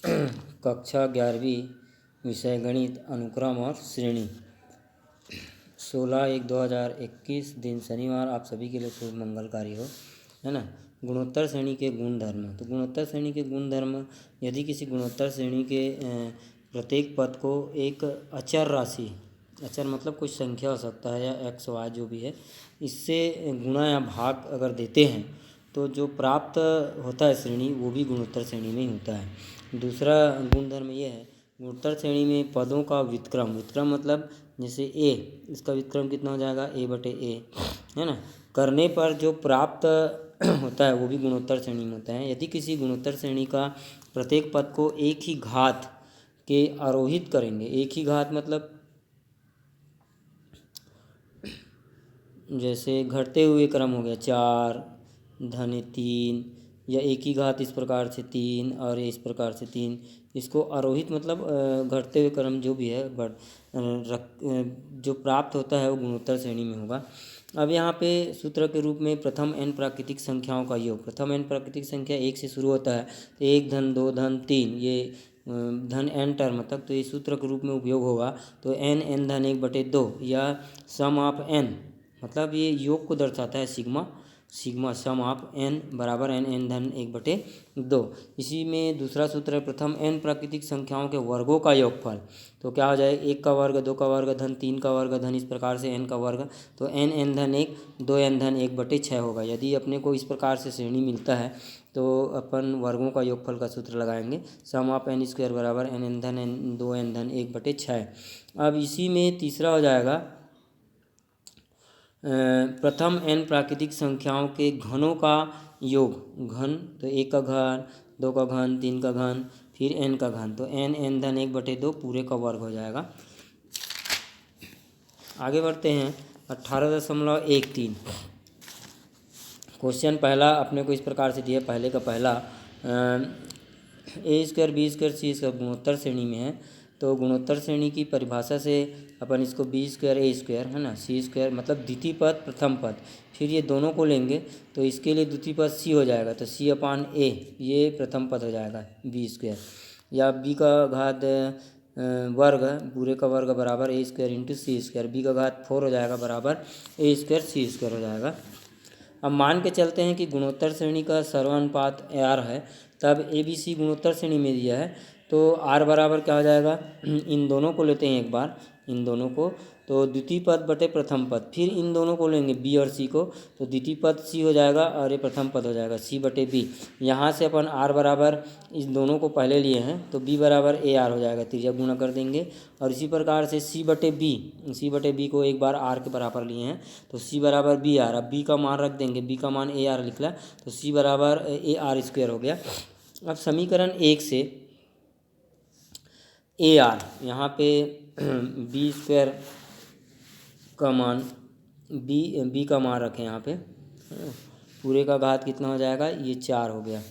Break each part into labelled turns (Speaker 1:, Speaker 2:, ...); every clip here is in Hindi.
Speaker 1: कक्षा 11वीं विषय गणित अनुक्रम और श्रेणी 16/1/2021 दिन शनिवार। आप सभी के लिए शुभ मंगलकारी हो, है ना। गुणोत्तर श्रेणी के गुणधर्म। तो गुणोत्तर श्रेणी के गुणधर्म, यदि किसी गुणोत्तर श्रेणी के प्रत्येक पद को एक अचर राशि, अचर मतलब कुछ संख्या हो सकता है या एक्स वाई जो भी है, इससे गुणा या भाग अगर देते हैं तो जो प्राप्त होता है श्रेणी, वो भी गुणोत्तर श्रेणी में ही होता है। दूसरा गुणधर्म ये है, गुणोत्तर श्रेणी में पदों का व्युत्क्रम, व्युत्क्रम मतलब जैसे ए, इसका व्युत्क्रम कितना हो जाएगा, a/a, है ना, करने पर जो प्राप्त होता है वो भी गुणोत्तर श्रेणी में होता है। यदि किसी गुणोत्तर श्रेणी का प्रत्येक पद को एक ही घात के आरोहित करेंगे, एक ही घात मतलब जैसे घटते हुए क्रम हो गया 4 धन 3, या एक ही घात इस प्रकार से 3 और इस प्रकार से 3, इसको आरोहित मतलब घटते हुए क्रम जो भी है जो प्राप्त होता है वो गुणोत्तर श्रेणी में होगा। अब यहाँ पे सूत्र के रूप में प्रथम n प्राकृतिक संख्याओं का योग, प्रथम n प्राकृतिक संख्या 1 से शुरू होता है, तो 1 धन 2 धन 3, ये धन n टर्म तक, तो ये सूत्र के रूप में उपयोग होगा। तो n धन 1/2 या सम ऑफ n, मतलब ये योग को दर्शाता है, सिग्मा सम ऑफ n बराबर n धन 1/2। इसी में दूसरा सूत्र है प्रथम n प्राकृतिक संख्याओं के वर्गों का योगफल। तो क्या हो जाए, 1 का वर्ग, 2 का वर्ग, धन 3 का वर्ग, धन इस प्रकार से n का वर्ग, तो n धन 1 2n धन 1/6 होगा। यदि अपने को इस प्रकार से श्रेणी मिलता है तो अपन वर्गों का योगफल का सूत्र लगाएंगे, सम ऑफ n² बराबर n धन 2n धन 1/6। अब इसी में तीसरा हो जाएगा प्रथम n प्राकृतिक संख्याओं के घनों का योग, घन, तो 1 का घन, 2 का घन, 3 का घन, फिर n का घन, तो n धन 1/2 पूरे का वर्ग हो जाएगा। आगे बढ़ते हैं 18.13 क्वेश्चन। पहला अपने को इस प्रकार से दिया, पहले का पहला a² b² c² गुणोत्तर श्रेणी में है। तो गुणोत्तर श्रेणी की परिभाषा से अपन इसको b² a² है ना, c² मतलब द्वितीय पद प्रथम पद, फिर ये दोनों को लेंगे तो इसके लिए द्वितीय पद c हो जाएगा, तो c/a ये प्रथम पद हो जाएगा b², या b का घात वर्ग पूरे का वर्ग बराबर a² इंटू c², b का घात 4 हो जाएगा बराबर a² c² हो जाएगा। अब मान के चलते हैं कि गुणोत्तर श्रेणी का सर्वानुपात r है, तब ABC गुणोत्तर श्रेणी में दिया है, तो r बराबर क्या हो जाएगा, इन दोनों को लेते हैं एक बार, इन दोनों को, तो द्वितीय पद बटे प्रथम पद, फिर इन दोनों को लेंगे b और c को, तो द्वितीय पद c हो जाएगा और ये प्रथम पद हो जाएगा c/b। यहाँ से अपन r बराबर इस दोनों को पहले लिए हैं तो b बराबर ar हो जाएगा, त्रिज्या गुणा कर देंगे, और इसी प्रकार से c/b को एक बार r के बराबर लिए हैं तो c बराबर br। अब b का मान रख देंगे, b का मान ar निकला, तो c बराबर ar² हो गया। अब समीकरण 1 से ar, यहाँ पे b² का मान b का मान रखें यहाँ पे, पूरे का घात कितना हो जाएगा, ये 4 हो गया,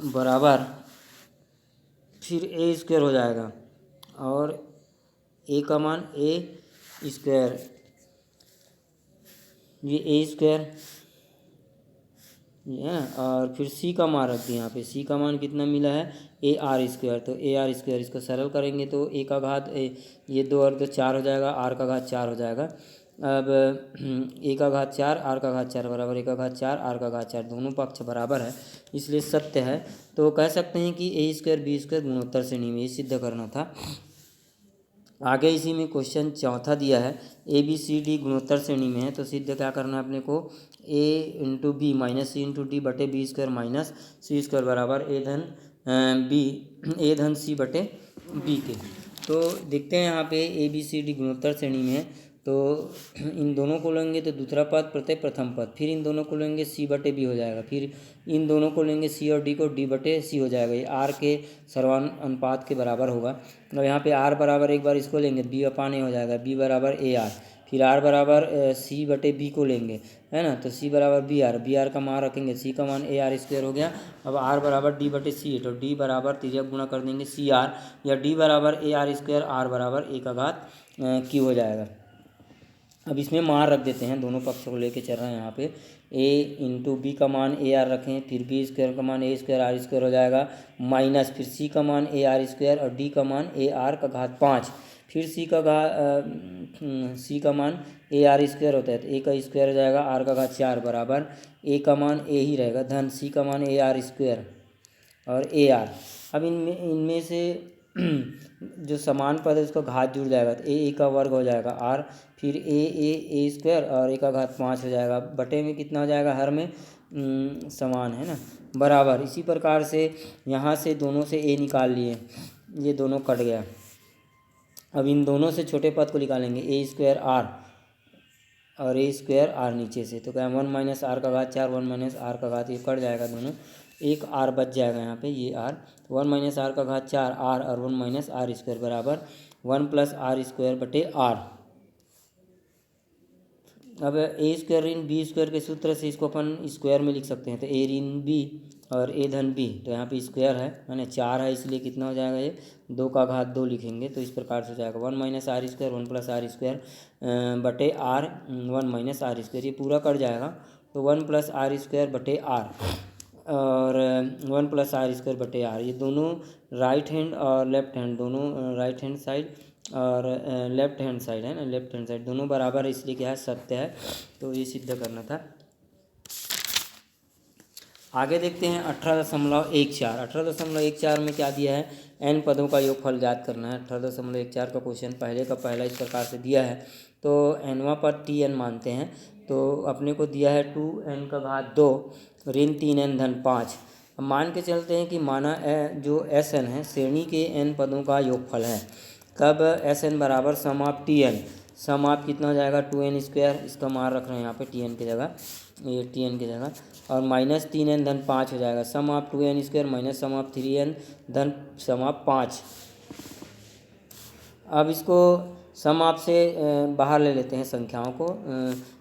Speaker 1: बराबर फिर a² हो जाएगा, और a का मान a², ये a² ये है, और फिर c का मान रख दिया यहाँ पे, c का मान कितना मिला है ar², तो ar² इसको सरल करेंगे तो a का घात ये 2 और 2 4 हो जाएगा, r का घात 4 हो जाएगा। अब a का घात 4 r का घात 4 बराबर a का घात 4 r का घात 4, दोनों पक्ष बराबर है इसलिए सत्य है। तो कह सकते हैं कि a² b² गुणोत्तर श्रेणी में, ये सिद्ध करना था। आगे इसी में क्वेश्चन चौथा दिया है, ABCD गुणोत्तर श्रेणी में है, तो सिद्ध क्या करना है अपने को, a into B minus c into D बटे b² माइनस c² बराबर a धन c बटे b के। तो देखते हैं यहाँ पे ABCD गुणोत्तर श्रेणी में है, तो इन दोनों को लेंगे तो दूसरा पद प्रत्येक प्रथम पद, फिर इन दोनों को लेंगे c/b हो जाएगा, फिर इन दोनों को लेंगे c और d को d/c हो जाएगा, ये r के सर्वानुपात के बराबर होगा। अब यहाँ पे r बराबर एक बार इसको लेंगे b/a हो जाएगा, b बराबर ar, फिर r बराबर c/b को लेंगे, है ना, तो c बराबर br का मान रखेंगे, c का मान ar² हो गया। अब r बराबर d/c, तो d बराबर त्रिज्या गुणा कर देंगे cr, या d बराबर ar², r बराबर a का घात q हो जाएगा। अब इसमें मान रख देते हैं, दोनों पक्षों को लेके चल रहे हैं यहाँ पे। ए इंटू बी का मान ए आर रखें, फिर बी स्क्वायर का मान ए स्क्वायर आर स्क्वायर हो जाएगा, माइनस फिर सी का मान ए आर स्क्वायर और डी का मान ए आर का घात 5, फिर सी का मान ए आर स्क्वायर होता है तो ए का स्क्वायर हो जाएगा, आर का घात 4 बराबर ए का मान ए ही रहेगा धन सी का मान ए आर स्क्वायर और ए आर। अब इनमें से जो समान पद है उसका घात जुड़ जाएगा तो ए का वर्ग हो जाएगा आर, फिर ए स्क्वायर और ए का घात 5 हो जाएगा, बटे में कितना हो जाएगा, हर में समान है ना, बराबर। इसी प्रकार से यहाँ से दोनों से ए निकाल लिए, ये दोनों कट गया। अब इन दोनों से छोटे पद को निकालेंगे, ए स्क्वायर आर और ए स्क्वायर आर नीचे से, तो क्या 1 माइनस आर का घात 4, 1 माइनस आर का घात, ये कट जाएगा दोनों, एक आर बच जाएगा यहाँ पे, ये आर, 1 माइनस आर का घात 4 आर और 1 माइनस आर स्क्वायर बराबर 1 प्लस आर स्क्वायर बटे आर। अब ए स्क्वायर ऋण बी स्क्वायर के सूत्र से इसको अपन स्क्वायर में लिख सकते हैं, तो ए ऋण बी और ए धन बी, तो यहाँ पे स्क्वायर है ना, 4 है इसलिए कितना हो जाएगा, ये 2 का घात 2 लिखेंगे तो इस प्रकार से हो जाएगा 1 minus R square 1 plus R square बटे आर 1 माइनस आर स्क्वायर, ये पूरा कट जाएगा तो 1 प्लस आर स्क्वायर बटे आर और 1 प्लस आर स्क्वायर बटे आर, ये दोनों राइट हैंड और लेफ्ट हैंड, दोनों राइट हैंड साइड और लेफ्ट हैंड साइड है ना, लेफ्ट हैंड साइड दोनों बराबर है, इसलिए क्या है, सत्य है, तो ये सिद्ध करना था। आगे देखते हैं 18.14। 18.14 में क्या दिया है, n पदों का योगफल ज्ञात करना है। 18.14 का क्वेश्चन पहले का पहला इस प्रकार से दिया है, तो nवां पद tn मानते हैं, तो अपने को दिया है 2n का घात 2 ऋण 3n धन 5। अब मान के चलते हैं कि माना जो Sn है श्रेणी के n पदों का योगफल है, कब Sn बराबर सम ऑफ Tn, सम ऑफ कितना हो जाएगा 2n स्क्वायर, इसका मान रख रहे हैं यहाँ पे Tn की जगह, ये Tn की जगह, और माइनस 3n धन 5 हो जाएगा, sum of 2n square minus sum of 3n धन सम ऑफ 5। अब इसको सम ऑफ से बाहर ले लेते हैं संख्याओं को,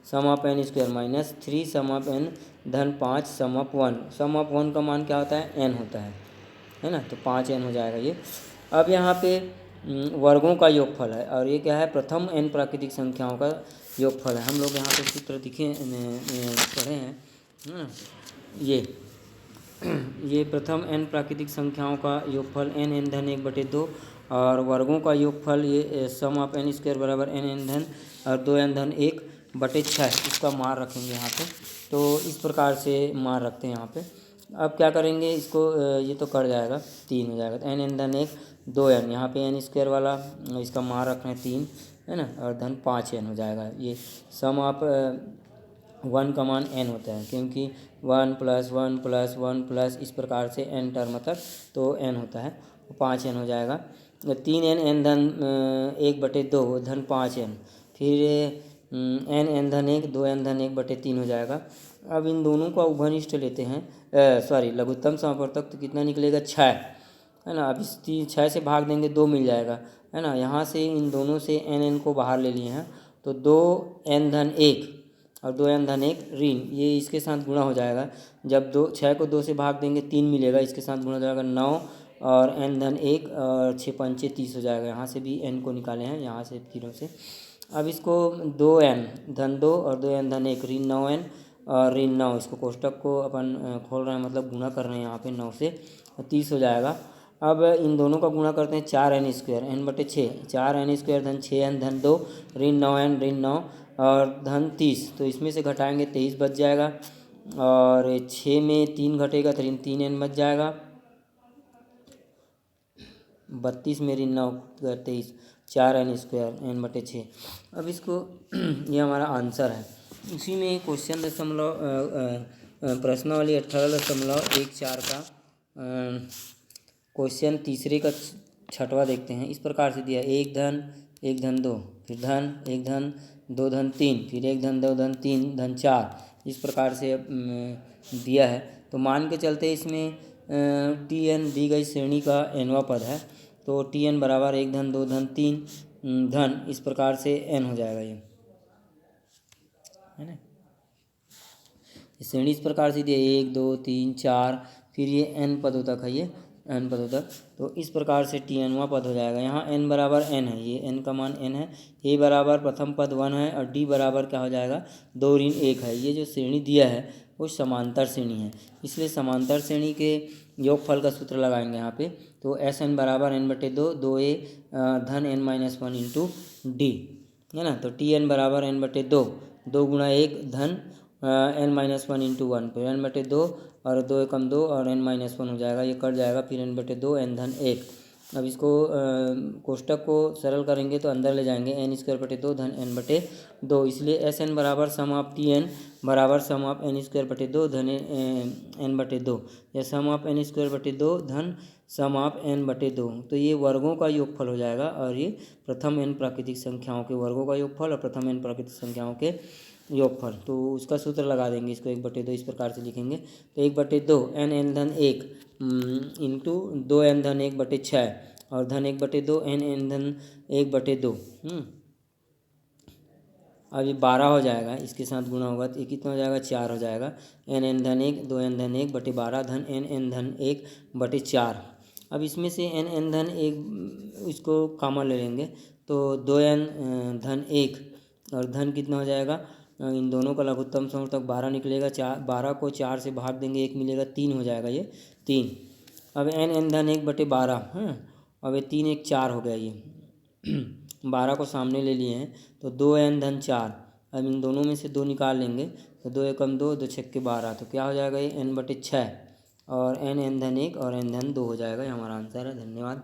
Speaker 1: sum of n square minus 3 sum of n धन 5 सम ऑफ 1, सम ऑफ 1 का मान क्या होता है, n होता है ना, तो 5n हो जाएगा ये। अब यहाँ पे वर्गों का योगफल है और ये क्या है, प्रथम n प्राकृतिक संख्याओं का योगफल है। हम लोग यहाँ पे सूत्र दिखे पढ़े हैं ना, ये प्रथम n प्राकृतिक संख्याओं का योगफल n धन 1/2 और वर्गों का योगफल ये सम ऑफ n स्क्वायर बराबर n धन और 2n धन 1/6, इसका मान रखेंगे यहाँ पे, तो इस प्रकार से मान रखते हैं यहाँ पे। अब क्या करेंगे, इसको ये तो कट जाएगा, 3 हो जाएगा, तो n धन 1 2n, यहाँ पे n स्क्वायर वाला इसका मान रख रहे हैं 3 है ना, और धन 5n हो जाएगा। ये सम ऑफ 1 का मान n होता है, क्योंकि 1 प्लस 1 प्लस 1 प्लस इस प्रकार से n टर्म तक, तो n होता है, 5n हो जाएगा। 3n n धन 1/2 धन 5n, फिर n धन 1 2n धन 1/3 हो जाएगा। अब इन दोनों का उभयनिष्ठ लेते हैं, लघुत्तम समापवर्तक, तो कितना निकलेगा 6 है ना। अब इस 6 से भाग देंगे 2 मिल जाएगा है ना। यहाँ से इन दोनों से n को बाहर ले लिए हैं, तो 2n धन 1 और 2n धन 1 ऋण, ये इसके साथ गुणा हो जाएगा। जब 6 को 2 से भाग देंगे 3 मिलेगा, इसके साथ गुणा हो जाएगा 9 और n धन 1 और 6 पंचे 30 हो जाएगा। यहाँ से भी n को निकाले हैं, यहाँ से तीनों से। अब इसको 2n धन 2 और 2n धन 1 ऋण 9n और ऋण 9, इसको कोष्टक को अपन खोल रहे हैं, मतलब गुणा कर रहे हैं यहाँ पे 9 से, 30 हो जाएगा। अब इन दोनों का गुणा करते हैं 4n square n/6, 4n square धन 6n धन 2 ऋण 9n ऋण 9 और धन 30, तो इसमें से घटाएंगे 23 बच जाएगा, और 6 में 3 घटेगा तो ऋण 3n बच जाएगा, 32 में ऋण 9 23, 4n स्क्वायर n/6। अब इसको ये हमारा आंसर है। इसी में प्रश्नावली 18.14 का क्वेश्चन तीसरे का छठवां देखते हैं। इस प्रकार से दिया, 1 धन 2, फिर धन 1 धन 2 धन 3, फिर 1 धन 2 धन 3 धन 4, इस प्रकार से दिया है। तो मान के चलते इसमें tn दी गई श्रेणी का nवां पद है, तो tn बराबर 1 धन 2 धन 3 धन, इस प्रकार से n हो जाएगा ये है ना। श्रेणी इस प्रकार से दिए 1 2 3 4, फिर ये n पदों तक है ये, n पदों तक। तो इस प्रकार से Tnवां पद हो जाएगा। यहाँ n बराबर n है, ये n का मान n है। a बराबर प्रथम पद 1 है और d बराबर क्या हो जाएगा 2 ऋण 1 है। ये जो श्रेणी दिया है वो समांतर श्रेणी है, इसलिए समांतर श्रेणी के योगफल का सूत्र लगाएंगे यहाँ पे। तो Sn बराबर n/2 2a धन n-1 इंटू डी है ना। तो Tn बराबर n/2 2 गुणा 1 धन n-1 इंटू 1, तो n/2 और 2 एकम 2 और n-1 हो जाएगा, ये कट जाएगा, फिर n/2 n धन 1। अब इसको कोष्टक को सरल करेंगे तो अंदर ले जाएंगे n² 2 धन n/2, इसलिए Sn बराबर सम ऑफ Tn बराबर सम ऑफ n² 2 धन n/2 या सम ऑफ n² 2 धन सम ऑफ n/2। तो ये वर्गों का योगफल हो जाएगा और ये प्रथम n प्राकृतिक संख्याओं के वर्गों का योगफल और प्रथम n प्राकृतिक संख्याओं के योगफल। तो उसका सूत्र लगा देंगे, इसको 1/2 इस प्रकार से लिखेंगे। तो 1/2 n धन 1 इंटू 2n धन 1/6 और धन 1/2 n धन 1/2। अब ये 12 हो जाएगा, इसके साथ गुणा होगा तो ये कितना हो जाएगा 4 हो जाएगा। n धन 1 2n धन 1/12 धन n धन 1/4। अब इसमें से n धन 1 इसको कॉमन ले लेंगे तो 2n धन 1 और धन कितना हो जाएगा, इन दोनों का लघुत्तम समूह 12 निकलेगा। 12 को 4 से भाग देंगे 1 मिलेगा, 3 हो जाएगा ये 3। अब n धन 1/12 अब ये 3 1 4 हो गया, ये 12 को सामने ले लिए हैं तो 2n धन 4। अब इन दोनों में से 2 निकाल लेंगे तो 2 एकम 2 2 छक्के 12, तो क्या हो जाएगा ये n/6 और n धन 1 और n धन 2 हो जाएगा। ये हमारा आंसर है। धन्यवाद।